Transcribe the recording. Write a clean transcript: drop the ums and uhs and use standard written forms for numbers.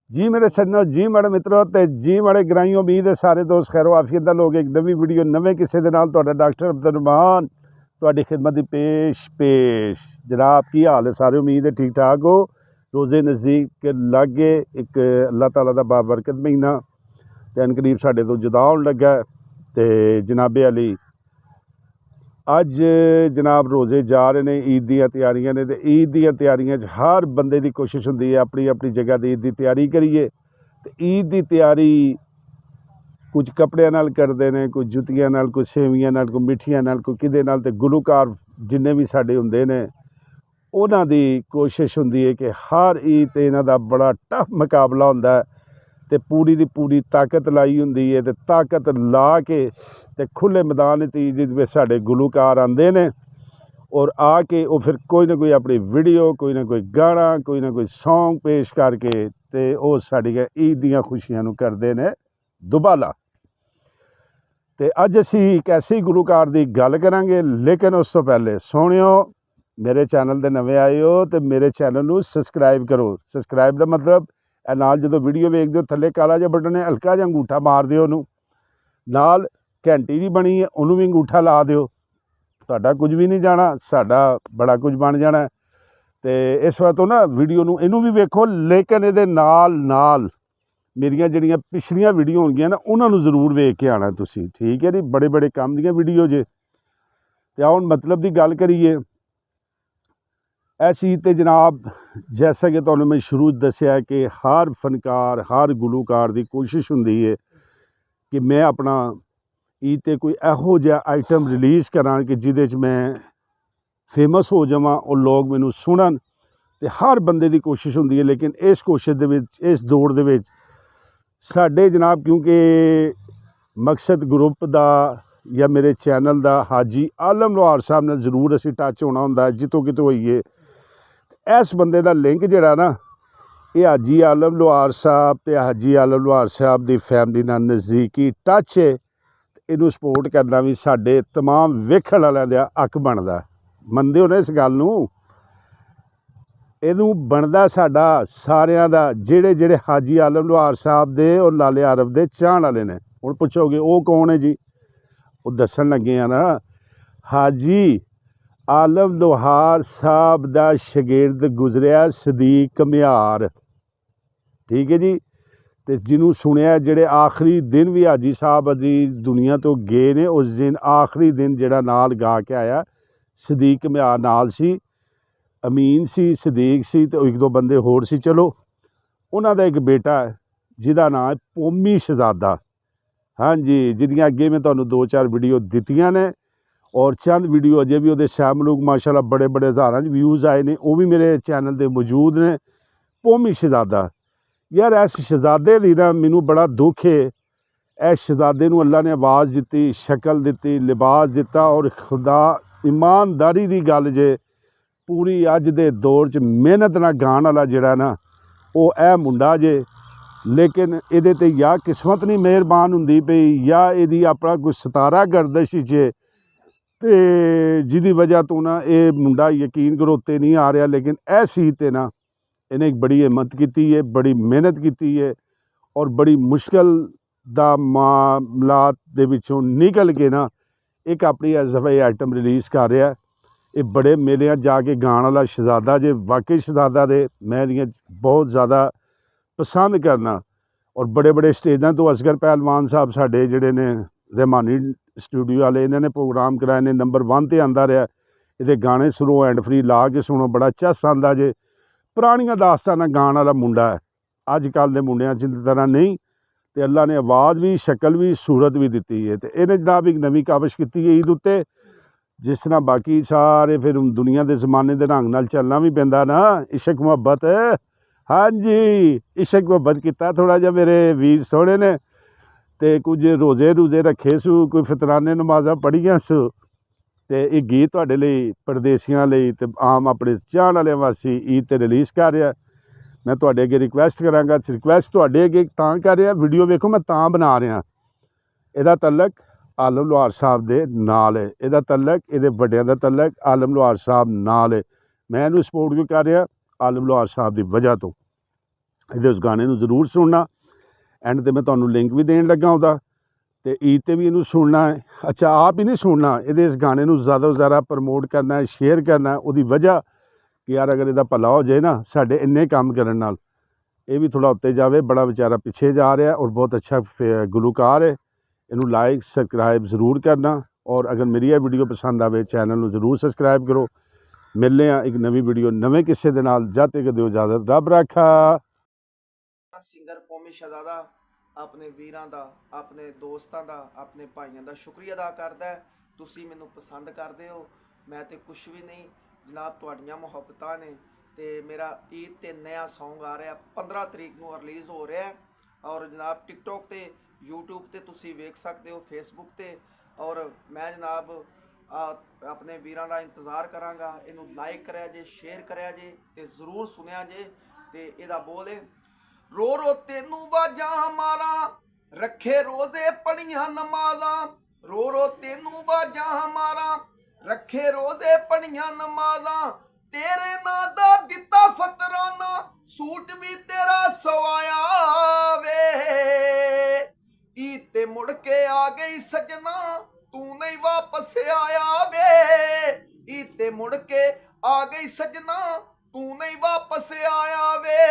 जी मेरे सज्जनों, जी माड़े मित्रों ते जी माड़े ग्राईयों, उम्मीद है सारे दोस्त खैरो आफियत दा लोग एक नवी वीडियो नवे किसे दे नाल तुहाडा डॉक्टर अब्दुल तुहाडी खिदमत दी पेश जनाब। की हाल है सारे? उम्मीद है ठीक ठाक हो। रोज़े नज़दीक लागे, एक अल्लाह ताला दा बाबरकत महीना ते अनकरीब साडे तो जुदा होण लगा ते जनाबे अली अज जनाब रोज़े जा रहे ने, ईद दीयां तैयारियां ने ते ईद दीयां तैयारियां च हर बंदे की कोशिश हुंदी है अपनी अपनी जगह ते ईद की तैयारी करिए। ते ईद की तैयारी कुछ कपड़ियां नाल करदे ने, कुछ जुत्तियां नाल, कुछ सेवियां नाल, कोई मिठियां नाल, कोई किदे नाल। ते गुलूकार जिन्ने भी साडे हुंदे ने उन्हां दी कोशिश हुंदी है कि हर ईद ते इन्हां दा बड़ा टफ मुकाबला हुंदा है ते पूरी दी पूरी ताकत लाई हुंदी है ते ताकत ला के ते खुले मैदान च साडे गुलूकार आंदे ने और आके वो फिर कोई ना कोई अपनी वीडियो, कोई ना कोई गाना, कोई ना कोई सॉन्ग पेश करके ते वो साडियां ईद दीयां खुशियां नूं करदे ने दुबाला। ते अज असी एक ऐसे गुलूकार की गल करांगे, लेकिन उस तो पहले सोहणियो मेरे चैनल ते नवे आए हो तो मेरे चैनल नूं सबसक्राइब करो। सबसक्राइब का मतलब नाल जो वीडियो वेखदे हो थल्ले काला जिहा बटन है, हल्का जिहा अंगूठा मार दिओ उहनूं, नाल घंटी जी बनी है उहनूं भी अंगूठा ला दिओ। तुहाडा कुछ भी नहीं जाना, साडा बड़ा कुछ बन जाना। तो इस वक्त तो ना वीडियो नूं इहनूं भी वेखो, लेकिन इहदे नाल नाल मेरियां जिहड़ियां पिछलियां वीडियो होणगियां ना उन्हां नूं जरूर वेख के आना तुसीं, ठीक है जी। बड़े बड़े काम दीयां वीडियो जे। ते आओ हुण मतलब की गल करिए। ऐसी तो जनाब जैसा कि तुहानूं मैं शुरू दस्सिया कि हर फनकार, हर गुलूकार की कोशिश हुंदी है कि मैं अपना ईद ते कोई इहो जिहा आइटम रिलीज़ करां कि जिहदे च मैं फेमस हो जावां और लोग मैनूं सुनन। ते हर बंदे की कोशिश हुंदी है, लेकिन इस कोशिश दे विच, इस दौड़ दे विच साडे जनाब क्योंकि मकसद ग्रुप दा या मेरे चैनल दा हाजी आलम लोहार साहब नाल जरूर असीं टच होना हुंदा, जितों कितों होईए। इस बंदे दा लिंक जिहड़ा ना ये हाजी आलम लोहार साहब ते हाजी आलम लोहार साहब की फैमिली नाल नज़दीकी टच है। इनू सपोर्ट करना भी साडे तमाम वेखण वालियां दा हक बनदा। मनदे हो ना इस गल नूं? इनू बनदा साडा सारियां दा, जेड़े जेड़े हाजी आलम लोहार साहब दे और लाले आरफ दे चाहण वाले ने। हुण पुछोगे वो कौन है जी? वो दस्सण लगे आ ना, हाजी आलम लोहार साहब दा शगिरद गुजरिया सदीक कमियार, ठीक है जी। तो जिन्हों सुनिया जेड़े आखिरी दिन भी हाजी साहब अजी दुनिया तो गए ने, उस दिन आखिरी दिन जेड़ा नाल गा के आया सदीक कमियार नाल सी, अमीन सी, सदीक सी तो एक दो बंदे होर सी। चलो उन्हां दा एक बेटा है जिहदा नाम है पोमी शहजादा। हाँ जी, जिहदियां अगे मैं तुहानूं दो चार वीडियो दित्तियां ने और चंद वीडियो अजे भी वो सैमलूक माशाअल्लाह बड़े बड़े हज़ारां व्यूज़ आए ने, वो भी मेरे चैनल पर मौजूद ने। पोमी शहजादा यार, इस शहजादे दी ना मैनू बड़ा दुख है। इस शहजादे नूं अल्लाह ने आवाज़ दित्ती, शक्ल दित्ती, लिबास दिता और खुदा ईमानदारी की गल जे पूरी अज दे दौर च मेहनत नाल गाण वाला जिहड़ा ना वो ए मुंडा जे। लेकिन इहदे ते या किस्मत नहीं मेहरबान हुंदी पई या इहदी अपना कोई सतारा गर्दश च ते जिहदी वजह तो ना ये मुंडा यकीन करोते नहीं आ रहा। लेकिन ऐसी ते ना इन्हें एक बड़ी हिम्मत की है, बड़ी मेहनत की है और बड़ी मुश्किल दा मामलात दे विचों निकल के ना एक अपनी एज आइटम रिलीज़ कर रहा है। ये बड़े मेले जाके गाण वाला शहजादा जे, वाकई शहजादा दे मैं दियां बहुत ज़्यादा पसंद करना। और बड़े बड़े स्टेजां तो असगर पहलवान साहब साडे जिहड़े ने रहमानी स्टूडियो वाले, इन्होंने प्रोग्राम कराए ने, नंबर 1 ते आंदा रहा। ये गाने सुनो, हैंड फ्री ला के सुनो, बड़ा चस आंदा जे। पुरानियां दास्तानां गाण वाला मुंडा है, अजकल के मुंडियां च तरह नहीं। तो अल्लाह ने आवाज़ भी, शक्ल भी, सूरत भी दी है। तो इन्हें जनाब एक नवी काविश की है ईद उत्ते, जिस तरह बाकी सारे फिर दुनिया के जमाने के ढंग नाल चलना भी पैंदा ना। इशक मुहब्बत, हाँ जी, इशक मुहब्बत किया थोड़ा जिहा मेरे वीर सोहणे ने। तो कुछ रोज़े रूजे रखे सू, कोई फितराने नमाज़ां पढ़ियां सू। तो ये गीत तुहाडे लई, परदेसियां लई ते आम अपने चाहण वालियां वास्ते ईद ते रिलीज़ कर रहा। मैं तुहाडे अगे रिक्वेस्ट करांगा, रिक्वेस्ट तुहाडे अगे तां कर रहा, वीडियो वेखो मैं तां बना रहा। इहदा तलक आलम लोहार साहब दे नाल है, इहदा तलक इहदे वड्डियां दा तलक आलम लोहार साहब नाल है। मैं इहनूं सपोर्ट क्यों कर रहा? आलम लोहार साहब की वजह तो। ਇਹਦੇ ਉਸ ਗਾਣੇ ਨੂੰ ਜ਼ਰੂਰ ਸੁਣਨਾ। ਐਂਡ 'ਤੇ ਮੈਂ ਤੁਹਾਨੂੰ ਲਿੰਕ ਵੀ ਦੇਣ ਲੱਗਾ ਉਹਦਾ, ਅਤੇ ਈਦ 'ਤੇ ਵੀ ਇਹਨੂੰ ਸੁਣਨਾ ਹੈ। ਅੱਛਾ, ਆਪ ਹੀ ਨਹੀਂ ਸੁਣਨਾ, ਇਹਦੇ ਇਸ ਗਾਣੇ ਨੂੰ ਜ਼ਿਆਦਾ ਤੋਂ ਜ਼ਿਆਦਾ ਪ੍ਰਮੋਟ ਕਰਨਾ, ਸ਼ੇਅਰ ਕਰਨਾ। ਉਹਦੀ ਵਜ੍ਹਾ ਕਿ ਯਾਰ ਅਗਰ ਇਹਦਾ ਭਲਾ ਹੋ ਜਾਏ ਨਾ ਸਾਡੇ ਇੰਨੇ ਕੰਮ ਕਰਨ ਨਾਲ, ਇਹ ਵੀ ਥੋੜ੍ਹਾ ਉੱਤੇ ਜਾਵੇ। ਬੜਾ ਵਿਚਾਰਾ ਪਿੱਛੇ ਜਾ ਰਿਹਾ ਔਰ ਬਹੁਤ ਅੱਛਾ ਗੁਲੂਕਾਰ ਹੈ। ਇਹਨੂੰ ਲਾਈਕ ਸਬਸਕ੍ਰਾਈਬ ਜ਼ਰੂਰ ਕਰਨਾ, ਔਰ ਅਗਰ ਮੇਰੀ ਇਹ ਵੀਡੀਓ ਪਸੰਦ ਆਵੇ ਚੈਨਲ ਨੂੰ ਜ਼ਰੂਰ ਸਬਸਕ੍ਰਾਈਬ ਕਰੋ। ਮਿਲਦੇ ਹਾਂ ਇੱਕ ਨਵੀਂ ਵੀਡੀਓ ਨਵੇਂ ਕਿਸੇ ਦੇ ਨਾਲ। ਜਦ ਤੱਕ ਦਿਓ ਇਜਾਜ਼ਤ, ਰੱਬ ਰਾਖਾ। ਸਿੰਗਰ ਕੌਮੀ ਸ਼ਹਜ਼ਾਦਾ ਆਪਣੇ ਵੀਰਾਂ ਦਾ, ਆਪਣੇ ਦੋਸਤਾਂ ਦਾ, ਆਪਣੇ ਭਾਈਆਂ ਦਾ ਸ਼ੁਕਰੀਆ ਅਦਾ ਕਰਦਾ ਹੈ। ਤੁਸੀਂ ਮੈਨੂੰ ਪਸੰਦ ਕਰਦੇ ਹੋ, ਮੈਂ ਤੇ ਕੁਛ ਵੀ ਨਹੀਂ ਜਨਾਬ, ਤੁਹਾਡੀਆਂ ਮੁਹੱਬਤਾਂ ਨੇ। ਤੇ ਮੇਰਾ ਈਦ 'ਤੇ ਨया ਸੌਂਗ ਆ ਰਿਹਾ 15 ਤਰੀਕ ਨੂੰ ਰਿਲੀਜ਼ ਹੋ ਰਿਹਾ, ਔਰ ਜਨਾਬ ਟਿਕਟੋਕ ਤੇ, YouTube ਤੇ ਤੁਸੀਂ ਵੇਖ ਸਕਦੇ ਹੋ, ਫੇਸਬੁੱਕ ਤੇ। ਔਰ ਮੈਂ ਜਨਾਬ ਆਪਣੇ ਵੀਰਾਂ ਦਾ ਇੰਤਜ਼ਾਰ ਕਰਾਂਗਾ। ਇਹਨੂੰ ਲਾਈਕ ਕਰਿਆ ਜੇ, ਸ਼ੇਅਰ ਕਰਿਆ ਜੇ, ਤੇ ਜ਼ਰੂਰ ਸੁਣਿਆ ਜੇ। ਤੇ ਇਹਦਾ ਬੋਲ ਹੈ, ਰੋ ਰੋ ਤੈਨੂੰ ਬਾਜਾਂ ਮਾਰਾਂ, ਰੱਖੇ ਰੋਜ਼ੇ ਪੜੀਆਂ ਨਮਾਜ਼ਾਂ। ਰੋ ਰੋ ਤੈਨੂੰ ਬਾਜਾਂ ਮਾਰਾਂ, ਰੱਖੇ ਰੋਜ਼ੇ ਪੜੀਆਂ ਨਮਾਜ਼ਾਂ। ਤੇਰੇ ਨਾਂ ਦਾ ਦਿੱਤਾ ਫਤਰਾਨਾ, ਸੂਟ ਵੀ ਤੇਰਾ ਸਵਾਇਆ ਵੇ। ਈਦ ਤੇ ਮੁੜ ਕੇ ਆ ਗਈ ਸਜਣਾ, ਤੂੰ ਨਹੀਂ ਵਾਪਸ ਆਇਆ ਵੇ। ਈਦ ਤੇ ਮੁੜ ਕੇ ਆ ਗਈ ਸਜਣਾ, ਤੂੰ ਨਹੀਂ ਵਾਪਸ ਆਇਆ ਵੇ।